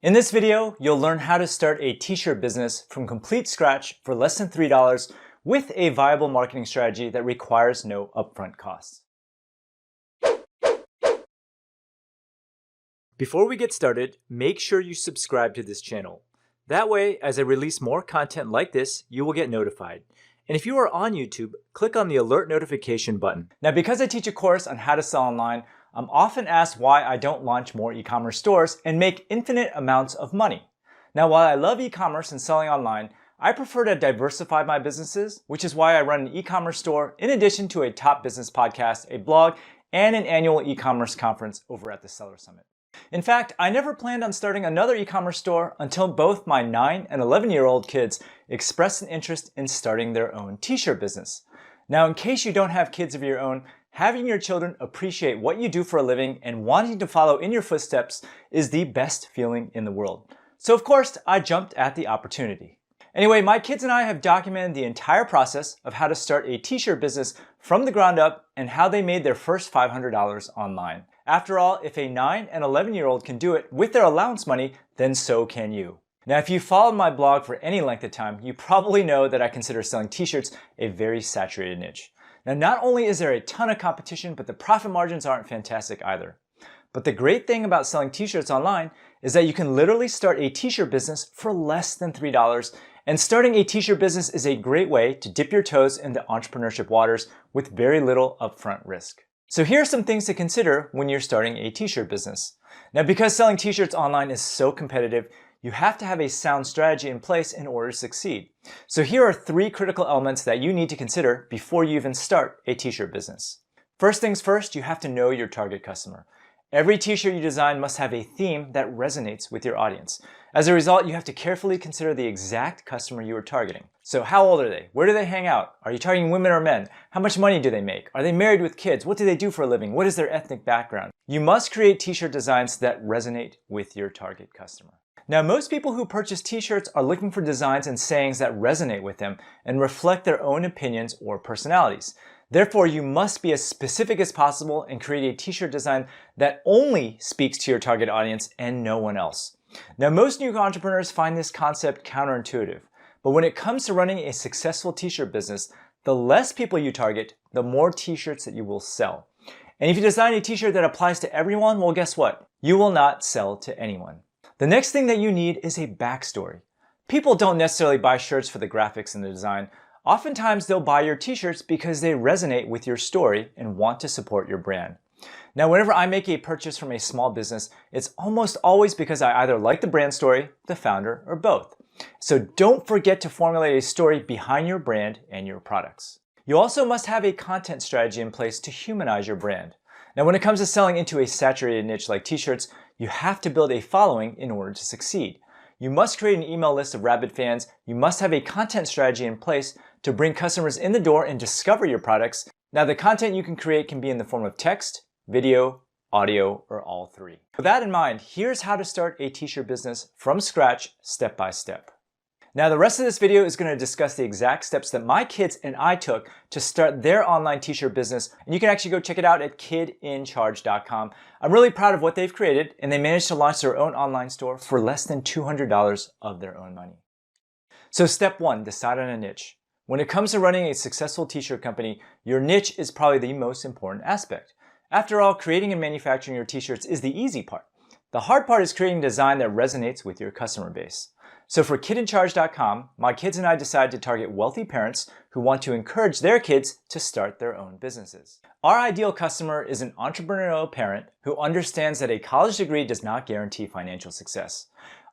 In this video, you'll learn how to start a t-shirt business from complete scratch for less than $3 with a viable marketing strategy that requires no upfront costs. Before we get started, make sure you subscribe to this channel. That way, as I release more content like this, you will get notified. And if you are on YouTube, click on the alert notification button. Now, because I teach a course on how to sell online, I'm often asked why I don't launch more e-commerce stores and make infinite amounts of money. Now, while I love e-commerce and selling online, I prefer to diversify my businesses, which is why I run an e-commerce store in addition to a top business podcast, a blog, and an annual e-commerce conference over at the Seller Summit. In fact, I never planned on starting another e-commerce store until both my 9 and 11-year-old kids expressed an interest in starting their own t-shirt business. Now, in case you don't have kids of your own, having your children appreciate what you do for a living and wanting to follow in your footsteps is the best feeling in the world. So of course, I jumped at the opportunity. Anyway, my kids and I have documented the entire process of how to start a t-shirt business from the ground up and how they made their first $500 online. After all, if a 9 and 11-year-old can do it with their allowance money, then so can you. Now, if you followed my blog for any length of time, you probably know that I consider selling t-shirts a very saturated niche. Now, not only is there a ton of competition, but the profit margins aren't fantastic either. But the great thing about selling t-shirts online is that you can literally start a t-shirt business for less than $3. And starting a t-shirt business is a great way to dip your toes into entrepreneurship waters with very little upfront risk. So here are some things to consider when you're starting a t-shirt business. Now, because selling t-shirts online is so competitive, you have to have a sound strategy in place in order to succeed. So here are 3 critical elements that you need to consider before you even start a t-shirt business. First things first, you have to know your target customer. Every t-shirt you design must have a theme that resonates with your audience. As a result, you have to carefully consider the exact customer you are targeting. So how old are they? Where do they hang out? Are you targeting women or men? How much money do they make? Are they married with kids? What do they do for a living? What is their ethnic background? You must create t-shirt designs that resonate with your target customer. Now, most people who purchase t-shirts are looking for designs and sayings that resonate with them and reflect their own opinions or personalities. Therefore, you must be as specific as possible and create a t-shirt design that only speaks to your target audience and no one else. Now, most new entrepreneurs find this concept counterintuitive, but when it comes to running a successful t-shirt business, the less people you target, the more t-shirts that you will sell. And if you design a t-shirt that applies to everyone, well, guess what? You will not sell to anyone. The next thing that you need is a backstory. People don't necessarily buy shirts for the graphics and the design. Oftentimes, they'll buy your t-shirts because they resonate with your story and want to support your brand. Now, whenever I make a purchase from a small business, it's almost always because I either like the brand story, the founder, or both. So don't forget to formulate a story behind your brand and your products. You also must have a content strategy in place to humanize your brand. Now, when it comes to selling into a saturated niche like t-shirts, you have to build a following in order to succeed. You must create an email list of rabid fans. You must have a content strategy in place to bring customers in the door and discover your products. Now, the content you can create can be in the form of text, video, audio, or all 3. With that in mind, here's how to start a t-shirt business from scratch, step by step. Now, the rest of this video is going to discuss the exact steps that my kids and I took to start their online t-shirt business, and you can actually go check it out at kidincharge.com. I'm really proud of what they've created, and they managed to launch their own online store for less than $200 of their own money. So step 1, decide on a niche. When it comes to running a successful t-shirt company, your niche is probably the most important aspect. After all, creating and manufacturing your t-shirts is the easy part. The hard part is creating a design that resonates with your customer base. So for kidincharge.com, my kids and I decided to target wealthy parents who want to encourage their kids to start their own businesses. Our ideal customer is an entrepreneurial parent who understands that a college degree does not guarantee financial success.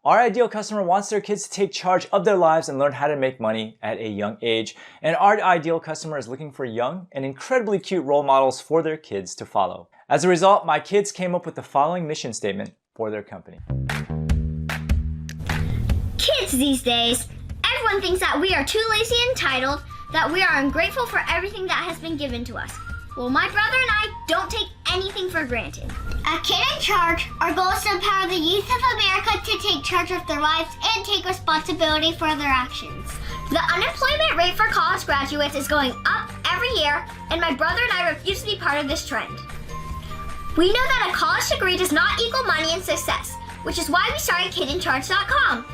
Our ideal customer wants their kids to take charge of their lives and learn how to make money at a young age. And our ideal customer is looking for young and incredibly cute role models for their kids to follow. As a result, my kids came up with the following mission statement for their company. Kids these days, everyone thinks that we are too lazy and entitled, that we are ungrateful for everything that has been given to us. Well, my brother and I don't take anything for granted. At Kid in Charge, our goal is to empower the youth of America to take charge of their lives and take responsibility for their actions. The unemployment rate for college graduates is going up every year, and my brother and I refuse to be part of this trend. We know that a college degree does not equal money and success. which is why we started KidInCharge.com.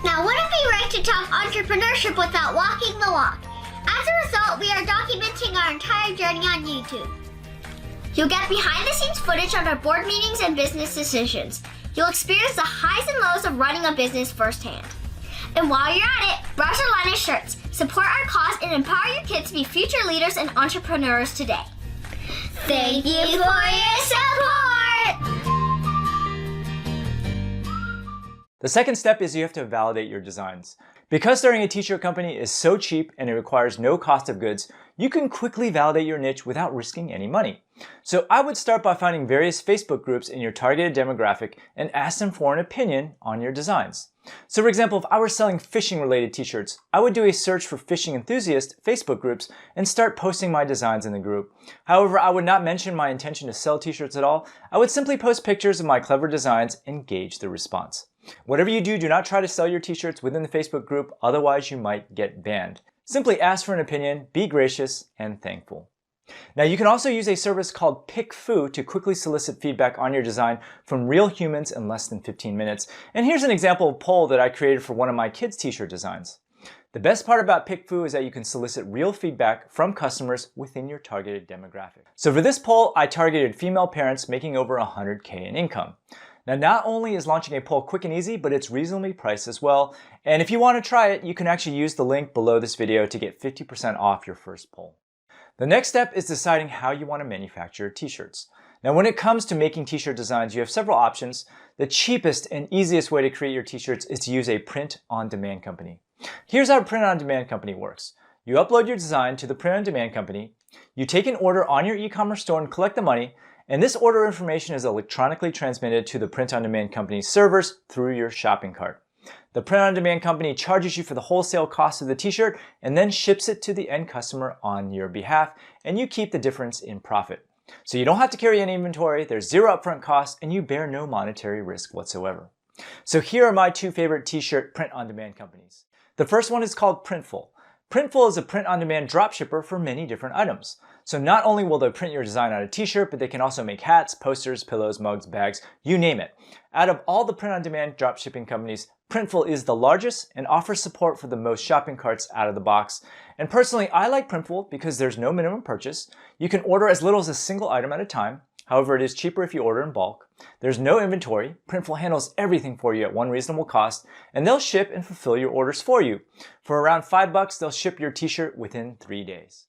Now, wouldn't it be right to talk entrepreneurship without walking the walk? As a result, we are documenting our entire journey on YouTube. You'll get behind-the-scenes footage on our board meetings and business decisions. You'll experience the highs and lows of running a business firsthand. And while you're at it, browse our line of shirts, support our cause, and empower your kids to be future leaders and entrepreneurs today. Thank you for your support! The second step is you have to validate your designs. Because starting a t-shirt company is so cheap and it requires no cost of goods, you can quickly validate your niche without risking any money. So I would start by finding various Facebook groups in your targeted demographic and ask them for an opinion on your designs. So for example, if I were selling fishing related t-shirts, I would do a search for fishing enthusiast Facebook groups and start posting my designs in the group. However, I would not mention my intention to sell t-shirts at all. I would simply post pictures of my clever designs and gauge the response. Whatever you do, do not try to sell your t-shirts within the Facebook group, otherwise you might get banned. Simply ask for an opinion, be gracious, and thankful. Now you can also use a service called PickFu to quickly solicit feedback on your design from real humans in less than 15 minutes. And here's an example of a poll that I created for one of my kids' t-shirt designs. The best part about PickFu is that you can solicit real feedback from customers within your targeted demographic. So for this poll, I targeted female parents making over $100K in income. Now, not only is launching a poll quick and easy, but it's reasonably priced as well. And if you want to try it, you can actually use the link below this video to get 50% off your first poll. The next step is deciding how you want to manufacture t-shirts. Now, when it comes to making t-shirt designs, you have several options. The cheapest and easiest way to create your t-shirts is to use a print-on-demand company. Here's how a print-on-demand company works. You upload your design to the print-on-demand company, you take an order on your e-commerce store and collect the money, and this order information is electronically transmitted to the print-on-demand company's servers through your shopping cart. The print-on-demand company charges you for the wholesale cost of the t-shirt and then ships it to the end customer on your behalf, and you keep the difference in profit. So you don't have to carry any inventory, there's zero upfront costs, and you bear no monetary risk whatsoever. So here are my two favorite t-shirt print-on-demand companies. The first one is called Printful. Printful is a print-on-demand dropshipper for many different items. So not only will they print your design on a t-shirt, but they can also make hats, posters, pillows, mugs, bags, you name it. Out of all the print-on-demand dropshipping companies, Printful is the largest and offers support for the most shopping carts out of the box. And personally, I like Printful because there's no minimum purchase. You can order as little as a single item at a time. However, it is cheaper if you order in bulk. There's no inventory. Printful handles everything for you at one reasonable cost, and they'll ship and fulfill your orders for you. For around $5, they'll ship your t-shirt within 3 days.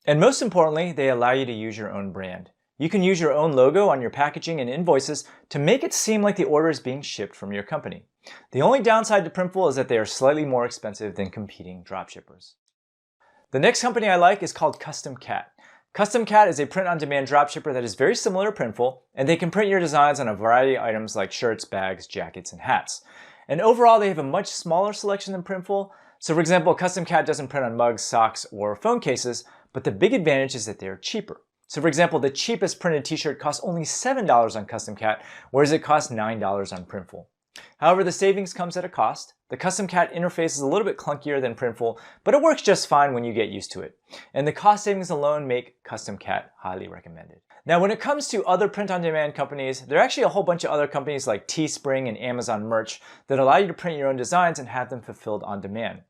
And most importantly, they allow you to use your own brand. You can use your own logo on your packaging and invoices to make it seem like the order is being shipped from your company. The only downside to Printful is that they are slightly more expensive than competing dropshippers. The next company I like is called Custom Cat. Custom Cat is a print-on-demand dropshipper that is very similar to Printful, and they can print your designs on a variety of items like shirts, bags, jackets, and hats. And overall, they have a much smaller selection than Printful. So for example, Custom Cat doesn't print on mugs, socks, or phone cases, but the big advantage is that they are cheaper. So for example, the cheapest printed t-shirt costs only $7 on Custom Cat, whereas it costs $9 on Printful. However, the savings comes at a cost. The Custom Cat interface is a little bit clunkier than Printful, but it works just fine when you get used to it. And the cost savings alone make Custom Cat highly recommended. Now, when it comes to other print-on-demand companies, there are actually a whole bunch of other companies like Teespring and Amazon Merch that allow you to print your own designs and have them fulfilled on demand.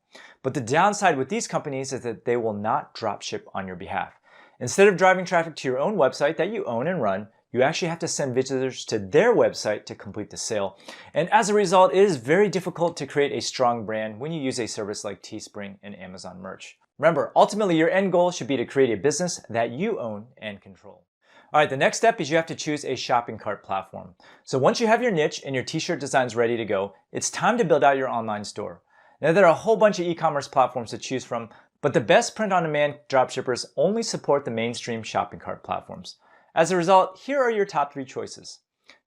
But the downside with these companies is that they will not drop ship on your behalf. Instead of driving traffic to your own website that you own and run, you actually have to send visitors to their website to complete the sale. And as a result, it is very difficult to create a strong brand when you use a service like Teespring and Amazon Merch. Remember, ultimately your end goal should be to create a business that you own and control. All right, the next step is you have to choose a shopping cart platform. So once you have your niche and your t-shirt designs ready to go, it's time to build out your online store. Now there are a whole bunch of e-commerce platforms to choose from, but the best print-on-demand dropshippers only support the mainstream shopping cart platforms. As a result, here are your top 3 choices.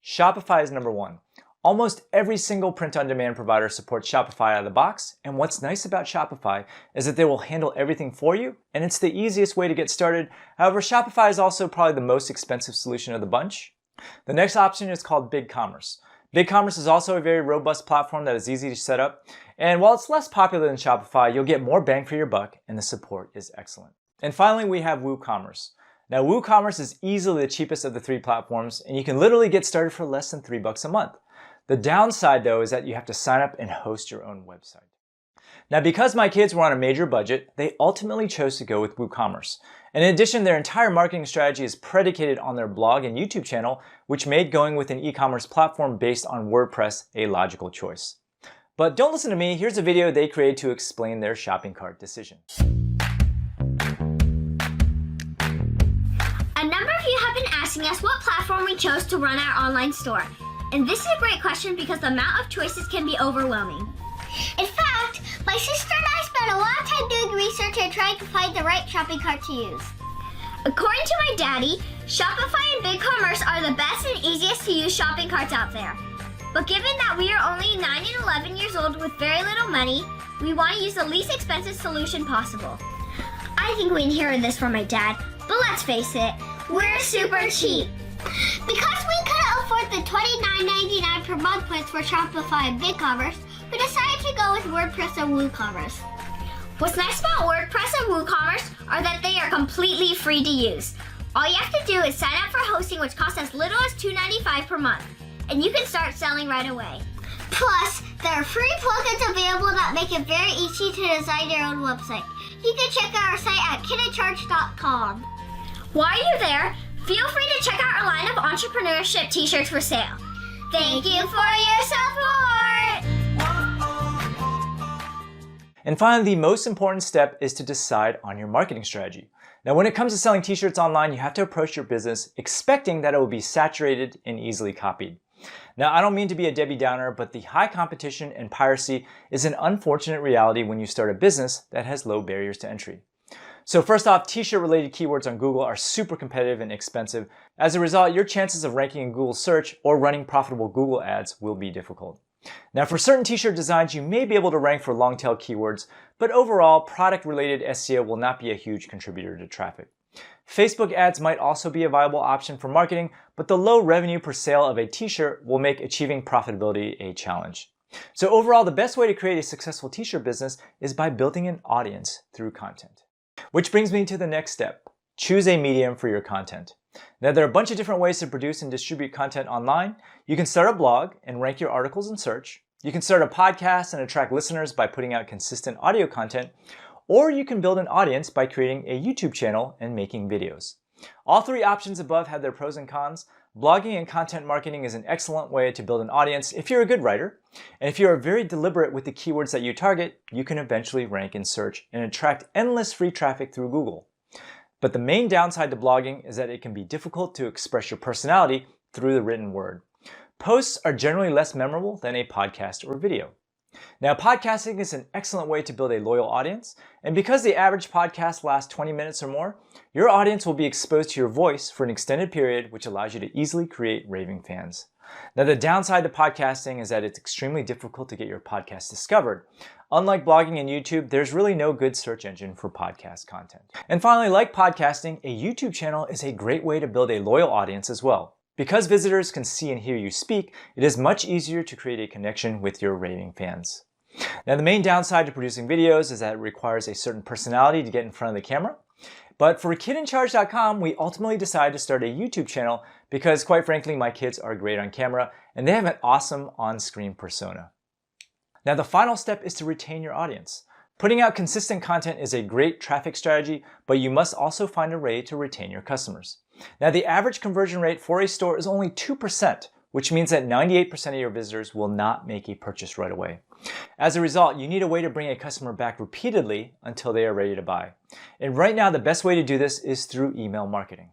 Shopify is number 1. Almost every single print-on-demand provider supports Shopify out of the box, and what's nice about Shopify is that they will handle everything for you, and it's the easiest way to get started. However, Shopify is also probably the most expensive solution of the bunch. The next option is called BigCommerce. BigCommerce is also a very robust platform that is easy to set up, and while it's less popular than Shopify, you'll get more bang for your buck, and the support is excellent. And finally, we have WooCommerce. Now, WooCommerce is easily the cheapest of the 3 platforms, and you can literally get started for less than $3 a month. The downside though is that you have to sign up and host your own website. Now, because my kids were on a major budget, they ultimately chose to go with WooCommerce. And in addition, their entire marketing strategy is predicated on their blog and YouTube channel, which made going with an e-commerce platform based on WordPress a logical choice. But don't listen to me, here's a video they created to explain their shopping cart decision. A number of you have been asking us what platform we chose to run our online store. And this is a great question because the amount of choices can be overwhelming. In fact, my sister and I spent a lot of time doing research and trying to find the right shopping cart to use. According to my daddy, Shopify and BigCommerce are the best and easiest to use shopping carts out there. But given that we are only 9 and 11 years old with very little money, we want to use the least expensive solution possible. I think we inherited this from my dad, but let's face it, we're super cheap. Because we couldn't afford the $29.99 per month plans for Shopify and BigCommerce, we decided to go with WordPress and WooCommerce. What's nice about WordPress and WooCommerce are that they are completely free to use. All you have to do is sign up for hosting, which costs as little as $2.95 per month, and you can start selling right away. Plus, there are free plugins available that make it very easy to design your own website. You can check out our site at kidandcharge.com. While you're there, feel free to check out our line of entrepreneurship t-shirts for sale. Thank you for your support! And finally, the most important step is to decide on your marketing strategy. Now, when it comes to selling t-shirts online, you have to approach your business expecting that it will be saturated and easily copied. Now, I don't mean to be a Debbie Downer, but the high competition and piracy is an unfortunate reality when you start a business that has low barriers to entry. So first off, t-shirt related keywords on Google are super competitive and expensive. As a result, your chances of ranking in Google search or running profitable Google ads will be difficult. Now, for certain t-shirt designs, you may be able to rank for long tail keywords, but overall, product related SEO will not be a huge contributor to traffic. Facebook ads might also be a viable option for marketing, but the low revenue per sale of a t-shirt will make achieving profitability a challenge. So overall, the best way to create a successful t-shirt business is by building an audience through content. Which brings me to the next step. Choose a medium for your content. Now, there are a bunch of different ways to produce and distribute content online. You can start a blog and rank your articles in search. You can start a podcast and attract listeners by putting out consistent audio content. Or you can build an audience by creating a YouTube channel and making videos. All three options above have their pros and cons. Blogging and content marketing is an excellent way to build an audience if you're a good writer. And if you are very deliberate with the keywords that you target, you can eventually rank in search and attract endless free traffic through Google. But the main downside to blogging is that it can be difficult to express your personality through the written word. Posts are generally less memorable than a podcast or video. Now, podcasting is an excellent way to build a loyal audience, and because the average podcast lasts 20 minutes or more, your audience will be exposed to your voice for an extended period, which allows you to easily create raving fans. Now, the downside to podcasting is that it's extremely difficult to get your podcast discovered. Unlike blogging and YouTube, there's really no good search engine for podcast content. And finally, like podcasting, a YouTube channel is a great way to build a loyal audience as well. Because visitors can see and hear you speak, it is much easier to create a connection with your raving fans. Now, the main downside to producing videos is that it requires a certain personality to get in front of the camera. But for kidandcharge.com, we ultimately decided to start a YouTube channel because, quite frankly, my kids are great on camera and they have an awesome on-screen persona. Now, the final step is to retain your audience. Putting out consistent content is a great traffic strategy, but you must also find a way to retain your customers. Now, the average conversion rate for a store is only 2%, which means that 98% of your visitors will not make a purchase right away. As a result, you need a way to bring a customer back repeatedly until they are ready to buy. And right now, the best way to do this is through email marketing.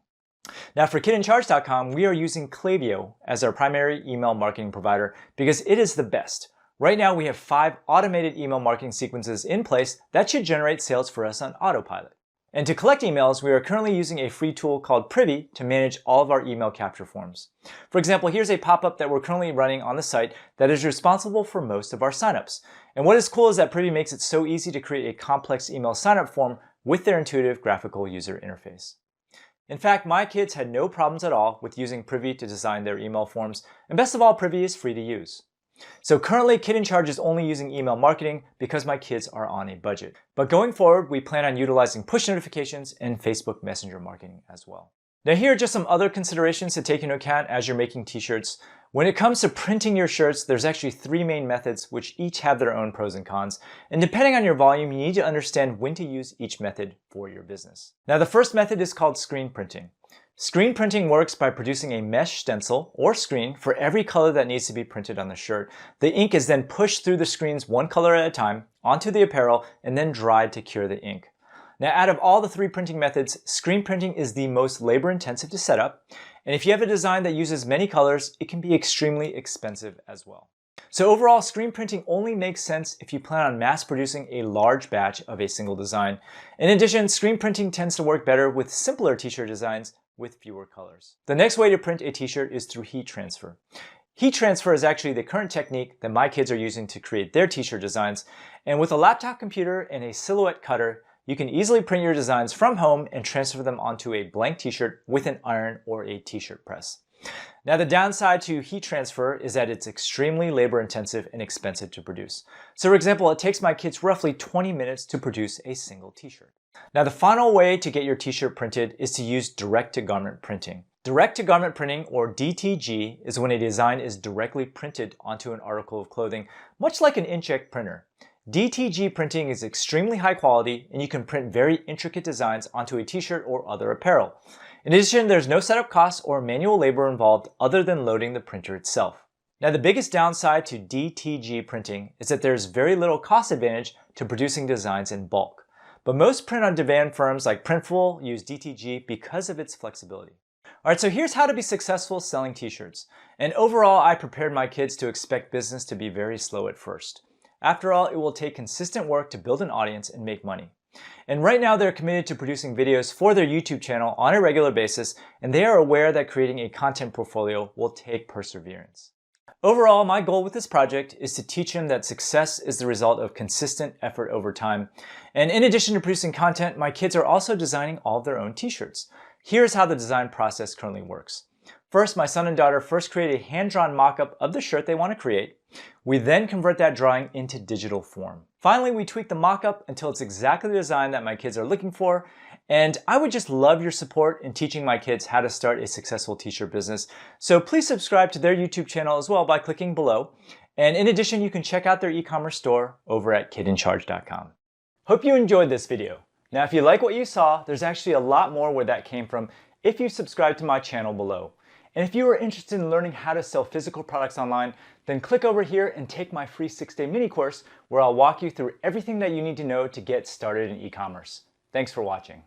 Now, for kidandcharge.com, we are using Klaviyo as our primary email marketing provider because it is the best. Right now, we have 5 automated email marketing sequences in place that should generate sales for us on autopilot. And to collect emails, we are currently using a free tool called Privy to manage all of our email capture forms. For example, here's a pop-up that we're currently running on the site that is responsible for most of our signups. And what is cool is that Privy makes it so easy to create a complex email signup form with their intuitive graphical user interface. In fact, my kids had no problems at all with using Privy to design their email forms, and best of all, Privy is free to use. So currently, Kid in Charge is only using email marketing because my kids are on a budget. But going forward, we plan on utilizing push notifications and Facebook Messenger marketing as well. Now here are just some other considerations to take into account as you're making t-shirts. When it comes to printing your shirts, there's actually 3 main methods which each have their own pros and cons. And depending on your volume, you need to understand when to use each method for your business. Now, the first method is called screen printing. Screen printing works by producing a mesh stencil or screen for every color that needs to be printed on the shirt. The ink is then pushed through the screens one color at a time onto the apparel and then dried to cure the ink. Now, out of all the 3 printing methods, screen printing is the most labor-intensive to set up. And if you have a design that uses many colors, it can be extremely expensive as well. So overall, screen printing only makes sense if you plan on mass producing a large batch of a single design. In addition, screen printing tends to work better with simpler t-shirt designs with fewer colors. The next way to print a t-shirt is through heat transfer. Heat transfer is actually the current technique that my kids are using to create their t-shirt designs. And with a laptop computer and a silhouette cutter, you can easily print your designs from home and transfer them onto a blank t-shirt with an iron or a t-shirt press. Now, the downside to heat transfer is that it's extremely labor intensive and expensive to produce. So for example, it takes my kids roughly 20 minutes to produce a single t-shirt. Now, the final way to get your t-shirt printed is to use direct-to-garment printing. Direct-to-garment printing, or DTG, is when a design is directly printed onto an article of clothing, much like an inkjet printer. DTG printing is extremely high quality, and you can print very intricate designs onto a t-shirt or other apparel. In addition, there's no setup costs or manual labor involved other than loading the printer itself. Now, the biggest downside to DTG printing is that there's very little cost advantage to producing designs in bulk. But most print-on-demand firms like Printful use DTG because of its flexibility. Alright, so here's how to be successful selling t-shirts. And overall, I prepared my kids to expect business to be very slow at first. After all, it will take consistent work to build an audience and make money. And right now they're committed to producing videos for their YouTube channel on a regular basis, and they are aware that creating a content portfolio will take perseverance. Overall, my goal with this project is to teach them that success is the result of consistent effort over time. And in addition to producing content, my kids are also designing all of their own t-shirts. Here's how the design process currently works. First, my son and daughter first create a hand-drawn mock-up of the shirt they want to create. We then convert that drawing into digital form. Finally, we tweak the mock-up until it's exactly the design that my kids are looking for. And I would just love your support in teaching my kids how to start a successful t-shirt business. So please subscribe to their YouTube channel as well by clicking below. And in addition, you can check out their e-commerce store over at kidincharge.com. Hope you enjoyed this video. Now, if you like what you saw, there's actually a lot more where that came from if you subscribe to my channel below. And if you are interested in learning how to sell physical products online, then click over here and take my free 6-day mini course where I'll walk you through everything that you need to know to get started in e-commerce. Thanks for watching.